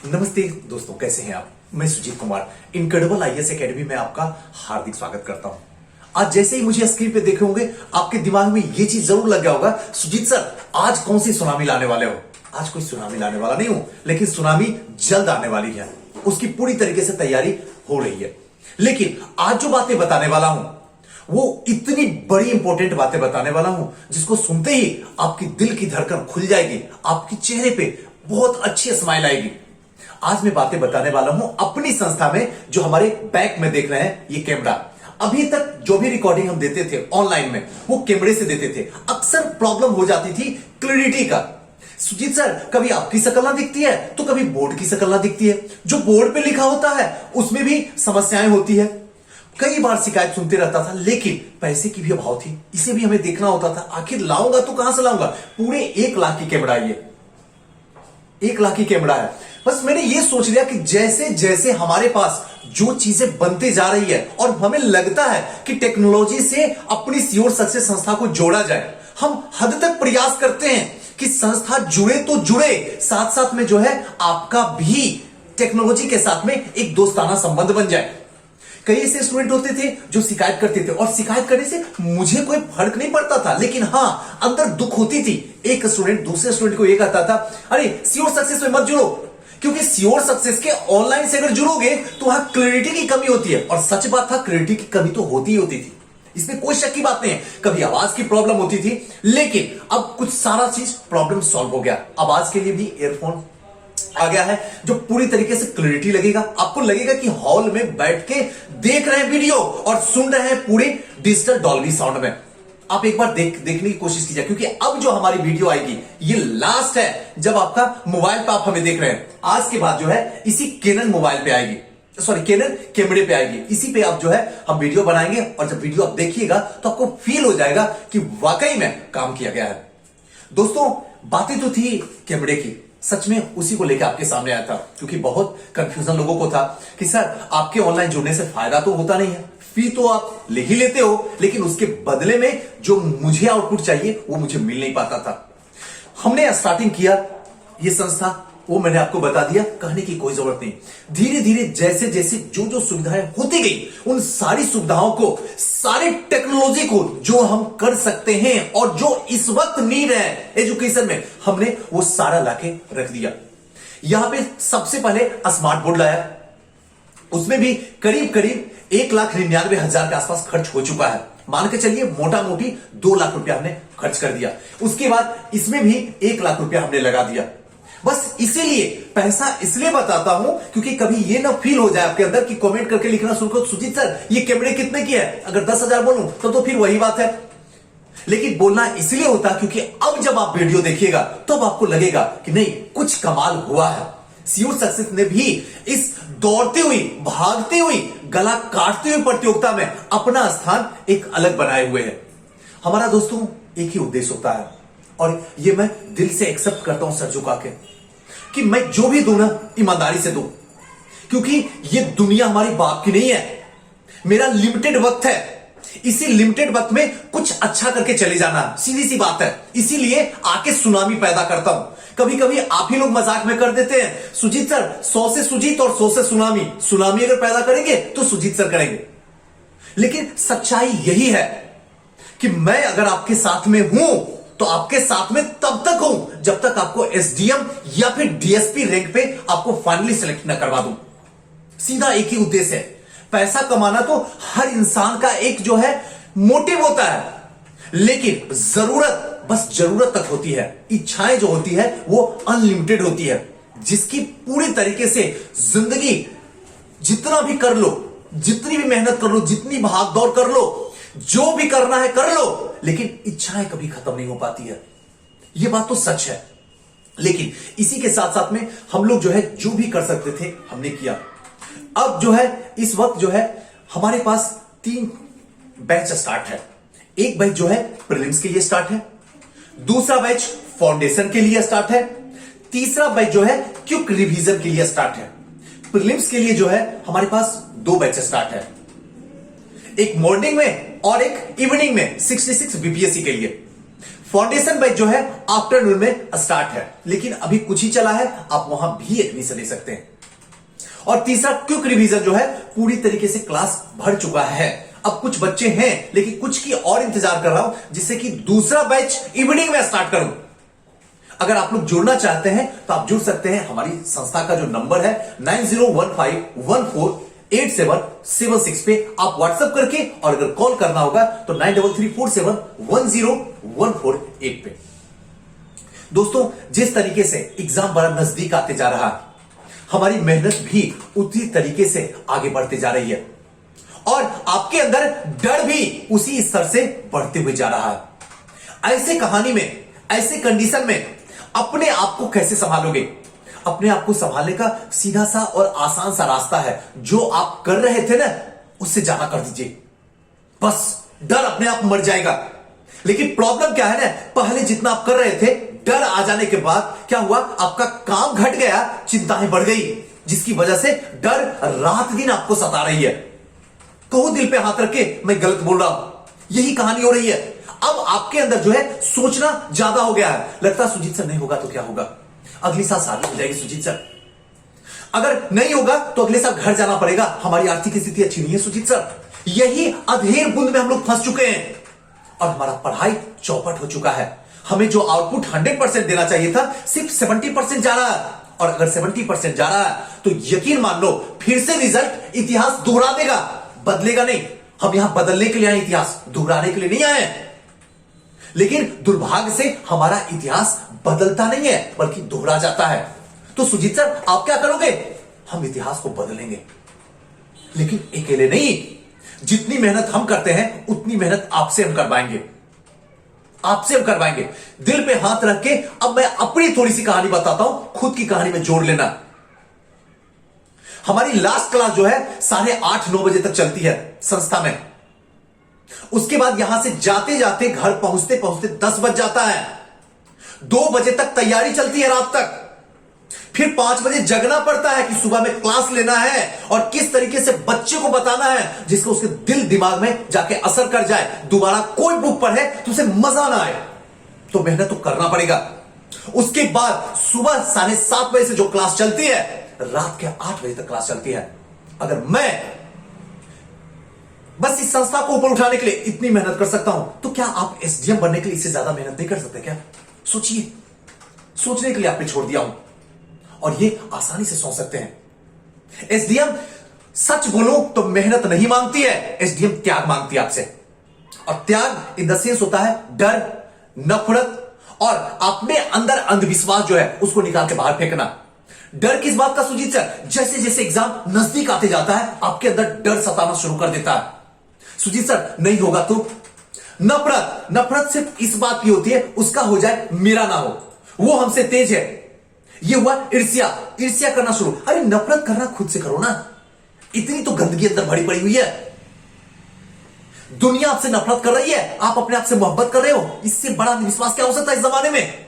नमस्ते दोस्तों, कैसे हैं आप। मैं Sujeet Kumar Incredible IAS Academy में आपका हार्दिक स्वागत करता हूं। आज जैसे ही मुझे स्क्रीन पे देखे होंगे, आपके दिमाग में ये चीज जरूर लग गया होगा, सुजीत सर आज कौन सी सुनामी लाने वाले हो। आज कोई सुनामी लाने वाला नहीं हूं, लेकिन सुनामी जल्द आने वाली है, उसकी पूरी तरीके से तैयारी हो रही है। लेकिन आज जो बातें बताने वाला हूं वो इतनी बड़ी इंपॉर्टेंट बातें बताने वाला हूं जिसको सुनते ही आपकी दिल की धड़कन खुल जाएगी, आपके चेहरे पे बहुत अच्छी स्माइल आएगी। आज मैं बातें बताने वाला हूं अपनी संस्था में, जो हमारे बैक में देख रहे हैं ये कैमरा। अभी तक जो भी रिकॉर्डिंग हम देते थे ऑनलाइन में, वो कैमरे से देते थे। अक्सर प्रॉब्लम हो जाती थी क्लैरिटी का। सुजीत सर, कभी आपकी शक्ल ना दिखती है तो कभी बोर्ड की शक्ल ना दिखती है, जो बोर्ड पे लिखा होता है उसमें भी समस्याएं होती है। कई बार शिकायत सुनते रहता था, लेकिन पैसे की भी अभाव थी, इसे भी हमें देखना होता था। आखिर लाऊंगा तो कहां से लाऊंगा। पूरे 1 लाख की कैमरा, ये 1 लाख की कैमरा है। बस मैंने ये सोच लिया कि जैसे जैसे हमारे पास जो चीजें बनते जा रही है और हमें लगता है कि टेक्नोलॉजी से अपनी श्योर सक्सेस संस्था को जोड़ा जाए, हम हद तक प्रयास करते हैं कि संस्था जुड़े तो जुड़े, साथ साथ में जो है आपका भी टेक्नोलॉजी के साथ में एक दोस्ताना संबंध बन जाए। कई ऐसे स्टूडेंट होते थे जो शिकायत करते थे, और शिकायत करने से मुझे कोई फर्क नहीं पड़ता था, लेकिन हां अंदर दुख होती थी। एक स्टूडेंट दूसरे स्टूडेंट को ये कहता था, अरे श्योर सक्सेस में मत जुड़ो, क्योंकि श्योर सक्सेस के ऑनलाइन से अगर जुड़ोगे तो वहां क्लैरिटी की कमी होती है। और सच बात था, क्लैरिटी की कमी तो होती ही होती थी, इसमें कोई शक की बात नहीं है। कभी आवाज की प्रॉब्लम होती थी, लेकिन अब कुछ सारा चीज प्रॉब्लम सॉल्व हो गया। आवाज के लिए भी ईयरफोन आ गया है, जो पूरी तरीके से क्लैरिटी लगेगा। आपको लगेगा कि हॉल में बैठ के देख रहे हैं वीडियो और सुन रहे हैं पूरे डिजिटल डॉल्बी साउंड में। आप एक बार देखने की कोशिश कीजिए, क्योंकि अब जो हमारी वीडियो आएगी ये लास्ट है जब आपका मोबाइल पे आप हमें देख रहे हैं। आज के बाद जो है इसी कैनन मोबाइल पे आएगी, सॉरी कैनन कैमरे पे आएगी। इसी पे आप जो है हम वीडियो बनाएंगे, और जब वीडियो आप देखिएगा तो आपको फील हो जाएगा कि वाकई में काम किया गया है। दोस्तों, बातें तो थी कैमरे की, सच में उसी को लेकर आपके सामने आया था, क्योंकि बहुत कंफ्यूजन लोगों को था कि सर आपके ऑनलाइन जुड़ने से फायदा तो होता नहीं है, फी तो आप ले ही लेते हो, लेकिन उसके बदले में जो मुझे आउटपुट चाहिए वो मुझे मिल नहीं पाता था। हमने स्टार्टिंग किया ये संस्था, वो मैंने आपको बता दिया, कहने की कोई जरूरत नहीं। धीरे धीरे जैसे जैसे जो जो सुविधाएं होती गई, उन सारी सुविधाओं को, सारी टेक्नोलॉजी को जो हम कर सकते हैं और जो इस वक्त नीड है एजुकेशन में, हमने वो सारा लाके रख दिया। यहां पे सबसे पहले स्मार्ट बोर्ड लाया, उसमें भी करीब करीब 1,99,000 के आसपास खर्च हो चुका है। मान के चलिए मोटा मोटी 2 लाख रुपया हमने खर्च कर दिया। उसके बाद इसमें भी 1 लाख रुपया हमने लगा दिया। बस इसीलिए पैसा इसलिए बताता हूं, क्योंकि कभी ये ना फील हो जाए आपके अंदर कि कमेंट करके लिखना शुरू करो, सुजीत सर ये कैमरे कितने की है। अगर 10,000 बोलूं तो फिर वही बात है। लेकिन बोलना इसलिए होता है क्योंकि अब जब आप वीडियो देखिएगा तब तो आपको लगेगा कि नहीं, कुछ कमाल हुआ है। श्योर सक्सेस ने भी इस दौड़ते हुई, भागते हुई, गला काटते हुए प्रतियोगिता में अपना स्थान एक अलग बनाए हुए है। हमारा दोस्तों एक ही उद्देश्य होता है, और ये मैं दिल से एक्सेप्ट करता हूं सर झुका के, कि मैं जो भी दूं ना ईमानदारी से दूं, क्योंकि ये दुनिया हमारी बाप की नहीं है। मेरा लिमिटेड वक्त है, इसी लिमिटेड वक्त में कुछ अच्छा करके चले जाना, सीधी सी बात है। इसीलिए आके सुनामी पैदा करता हूं। कभी कभी आप ही लोग मजाक में कर देते हैं, सुजीत सर 100 से सुजीत और 100 से सुनामी, सुनामी अगर पैदा करेंगे तो सुजीत सर करेंगे। लेकिन सच्चाई यही है कि मैं अगर आपके साथ में हूं तो आपके साथ में तब तक हूं जब तक आपको एसडीएम या फिर डीएसपी रैंक पे आपको फाइनली सेलेक्ट न करवा दूं। सीधा एक ही उद्देश्य है। पैसा कमाना तो हर इंसान का एक जो है मोटिव होता है, लेकिन जरूरत बस जरूरत तक होती है। इच्छाएं जो होती है वो अनलिमिटेड होती है, जिसकी पूरी तरीके से जिंदगी जितना भी कर लो, जितनी भी मेहनत कर लो, जितनी भाग दौड़ कर लो, जो भी करना है कर लो, लेकिन इच्छाएं कभी खत्म नहीं हो पाती है। यह बात तो सच है। लेकिन इसी के साथ साथ में हम लोग जो है जो भी कर सकते थे हमने किया। अब जो है इस वक्त जो है हमारे पास 3 बैच स्टार्ट है। एक बैच जो है प्रीलिम्स के लिए स्टार्ट है, दूसरा बैच फाउंडेशन के लिए स्टार्ट है, तीसरा बैच जो है क्विक रिवीजन के लिए स्टार्ट है। प्रीलिम्स के लिए जो है हमारे पास 2 बैच स्टार्ट है, एक मॉर्निंग में और एक इवनिंग में 66 बीपीएससी के लिए। फाउंडेशन बैच जो है आफ्टरनून में स्टार्ट है, लेकिन अभी कुछ ही चला है, आप वहां भी एडमिशन ले सकते हैं। और तीसरा क्विक रिवीजन जो है पूरी तरीके से क्लास भर चुका है। अब कुछ बच्चे हैं लेकिन कुछ की और इंतजार कर रहा हूं, जिससे कि दूसरा बैच इवनिंग में स्टार्ट करूं। अगर आप लोग जुड़ना चाहते हैं तो आप जुड़ सकते हैं। हमारी संस्था का जो नंबर है 9015148776 पे आप व्हाट्सएप करके, और अगर कॉल करना होगा तो 9334710148 पे। दोस्तों, जिस तरीके से एग्जाम बड़ा नजदीक आते जा रहा है, हमारी मेहनत भी उसी तरीके से आगे बढ़ते जा रही है और आपके अंदर डर भी उसी स्तर से बढ़ते हुए जा रहा है। ऐसे कहानी में, ऐसे कंडीशन में अपने आप को कैसे संभालोगे? अपने आप को संभालने का सीधा सा और आसान सा रास्ता है। जो आप कर रहे थे ना, उससे ज्यादा कर दीजिए, बस डर अपने आप मर जाएगा। लेकिन प्रॉब्लम क्या है ना, पहले जितना आप कर रहे थे, डर आ जाने के बाद क्या हुआ, आपका काम घट गया, चिंताएं बढ़ गई, जिसकी वजह से डर रात दिन आपको सता रही है। कहो दिल पे हाथ रख के, मैं गलत बोल रहा हूं, यही कहानी हो रही है। अब आपके अंदर जो है सोचना ज्यादा हो गया है। लगता है सुजीत सर नहीं होगा तो क्या होगा, अगली साल शादी हो जाएगी सुजीत सर, अगर नहीं होगा तो अगले साल घर जाना पड़ेगा, हमारी आर्थिक स्थिति अच्छी नहीं है सुजीत सर। यही अधेर बुंद में हम लोग फंस चुके हैं और हमारा पढ़ाई चौपट हो चुका है। हमें जो आउटपुट 100% देना चाहिए था, सिर्फ 70% जा रहा है। और अगर 70% जा रहा है तो यकीन मान लो, फिर से रिजल्ट इतिहास दोहरा देगा, बदलेगा नहीं। हम यहां बदलने के लिए आए, इतिहास दोहराने के लिए नहीं आए। लेकिन दुर्भाग्य से हमारा इतिहास बदलता नहीं है, बल्कि दोहरा जाता है। तो सुजीत सर आप क्या करोगे? हम इतिहास को बदलेंगे, लेकिन अकेले नहीं। जितनी मेहनत हम करते हैं, उतनी मेहनत आपसे हम करवाएंगे, आपसे हम करवाएंगे। दिल पे हाथ रख के अब मैं अपनी थोड़ी सी कहानी बताता हूं, खुद की कहानी में जोड़ लेना। हमारी लास्ट क्लास जो है 8:30-9 बजे तक चलती है संस्था में। उसके बाद यहां से जाते जाते घर पहुंचते पहुंचते 10 बज जाता है। 2 बजे तक तैयारी चलती है रात तक। फिर 5 बजे जगना पड़ता है कि सुबह में क्लास लेना है और किस तरीके से बच्चे को बताना है जिसको उसके दिल दिमाग में जाके असर कर जाए। दोबारा कोई बुक पढ़े तो उसे मजा ना आए, तो मेहनत तो करना पड़ेगा। उसके बाद सुबह 7:30 बजे से जो क्लास चलती है, रात के 8 बजे तक क्लास चलती है। अगर मैं बस इस संस्था को ऊपर उठाने के लिए इतनी मेहनत कर सकता हूं, तो क्या आप एसडीएम बनने के लिए इससे ज्यादा मेहनत नहीं कर सकते क्या? सोचिए, सोचने के लिए आपने छोड़ दिया हूं और ये आसानी से सोच सकते हैं। एसडीएम सच बोलो तो मेहनत नहीं मांगती है, एसडीएम त्याग मांगती है आपसे। और त्याग इन द सेंस होता है डर, नफरत और अपने अंदर अंधविश्वास जो है उसको निकाल के बाहर फेंकना। डर किस बात का सुजीत सर? जैसे जैसे एग्जाम नजदीक आते जाता है, आपके अंदर डर सताना शुरू कर देता है। सुजीत सर नहीं होगा तो? नफरत, नफरत सिर्फ इस बात की होती है उसका हो जाए, मेरा ना हो, वो हमसे तेज है। ये हुआ ईर्ष्या, ईर्ष्या करना शुरू। अरे नफरत करना खुद से करो ना, इतनी तो गंदगी अंदर भरी पड़ी हुई है। दुनिया आपसे नफरत कर रही है, आप अपने आप से मोहब्बत कर रहे हो। इससे बड़ा अंधविश्वास क्या हो सकता है इस जमाने में?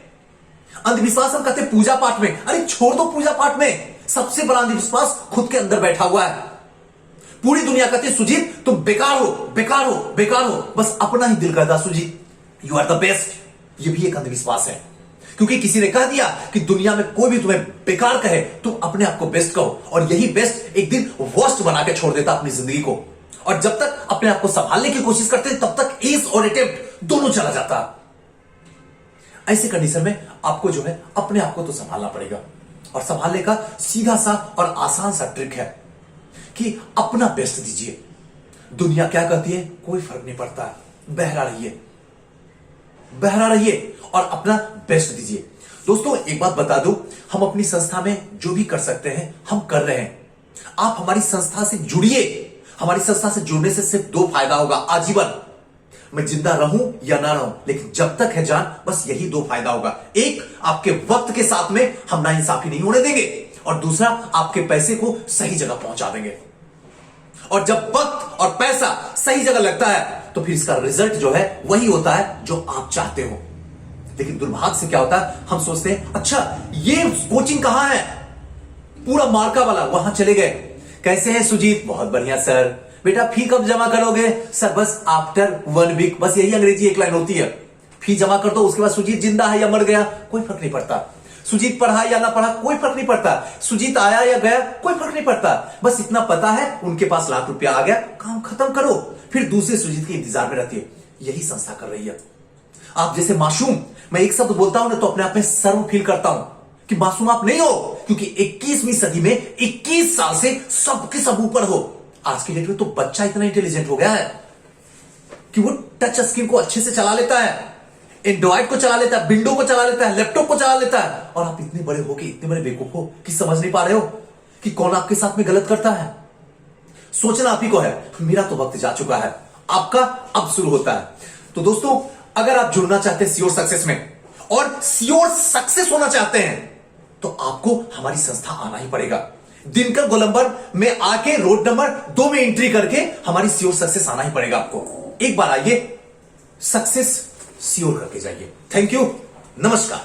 अंधविश्वास हम कहते हैं पूजा पाठ में। अरे छोड़ दो पूजा पाठ में, सबसे बड़ा अंधविश्वास खुद के अंदर बैठा हुआ है। पूरी दुनिया कहती है सुजीत तुम बेकार हो, बेकार हो, बेकार हो, बस अपना ही दिल कहता Sujeet you are the best. ये भी एक अंधविश्वास है, क्योंकि किसी ने कह दिया कि दुनिया में कोई भी तुम्हें बेकार कहे, तुम अपने आप को बेस्ट कहो। और यही बेस्ट एक दिन वर्स्ट बना के छोड़ देता अपनी जिंदगी को। और जब तक अपने आप को संभालने की कोशिश करते हैं, तब तक एस और अटेम्प्ट दोनों चला जाता। ऐसे कंडीशन में आपको जो है अपने आप को तो संभालना पड़ेगा। और संभालने का सीधा सा और आसान सा ट्रिक है कि अपना बेस्ट दीजिए। दुनिया क्या कहती है कोई फर्क नहीं पड़ता, बहरा रहिए, बहरा रहिए और अपना बेस्ट दीजिए। दोस्तों एक बात बता दूं, हम अपनी संस्था में जो भी कर सकते हैं हम कर रहे हैं। आप हमारी संस्था से जुड़िए। हमारी संस्था से जुड़ने से सिर्फ 2 फायदा होगा आजीवन। मैं जिंदा रहूं या ना रहूं, लेकिन जब तक है जान, बस यही 2 फायदा होगा। एक, आपके वक्त के साथ में हम नाइंसाफी नहीं होने देंगे, और दूसरा, आपके पैसे को सही जगह पहुंचा देंगे। और जब वक्त और पैसा सही जगह लगता है तो फिर इसका रिजल्ट जो है वही होता है जो आप चाहते हो। लेकिन दुर्भाग्य से क्या होता है, हम सोचते हैं अच्छा ये कोचिंग कहां है, पूरा मार्का वाला, वहां चले गए। कैसे है सुजीत? बहुत बढ़िया सर। बेटा फी कब जमा करोगे? सर बस आफ्टर 1 वीक। बस यही अंग्रेजी एक लाइन होती है, फी जमा कर दो, उसके बाद सुजीत जिंदा है या मर गया कोई फर्क नहीं पड़ता। सुजीत पढ़ा या ना पढ़ा कोई फर्क नहीं पड़ता। सुजीत आया या गया कोई फर्क नहीं पड़ता। बस इतना पता है उनके पास लाख रुपया आ गया, काम खत्म करो, फिर दूसरे सुजीत के इंतजार में रहती है। यही संस्था कर रही है। आप जैसे मासूम, मैं एक शब्द बोलता हूं ना तो अपने आप में सर्व फील करता हूं कि मासूम आप नहीं हो, क्योंकि 21वीं सदी में 21 साल से सबके सब ऊपर हो। आज की डेट में तो बच्चा इतना इंटेलिजेंट हो गया है कि वो टच स्क्रीन को अच्छे से चला लेता है, एंड्रॉइड को चला लेता है, विंडो को चला लेता है, लैपटॉप को चला लेता है। और आप इतने बड़े हो कि इतने बड़े बेवकूफ हो कि समझ नहीं पा रहे हो कि कौन आपके साथ में गलत करता है। सोचना आप ही को है। मेरा तो वक्त जा चुका है, आपका अब शुरू होता है। तो दोस्तों, अगर आप जुड़ना चाहते हैं श्योर सक्सेस में और श्योर सक्सेस होना चाहते हैं तो आपको हमारी संस्था आना ही पड़ेगा। दिनकर गोलंबर में आके रोड नंबर 2 में एंट्री करके हमारी श्योर सक्सेस आना ही पड़ेगा आपको। एक बार आइए, सक्सेस श्योर करके जाइए। थैंक यू, नमस्कार।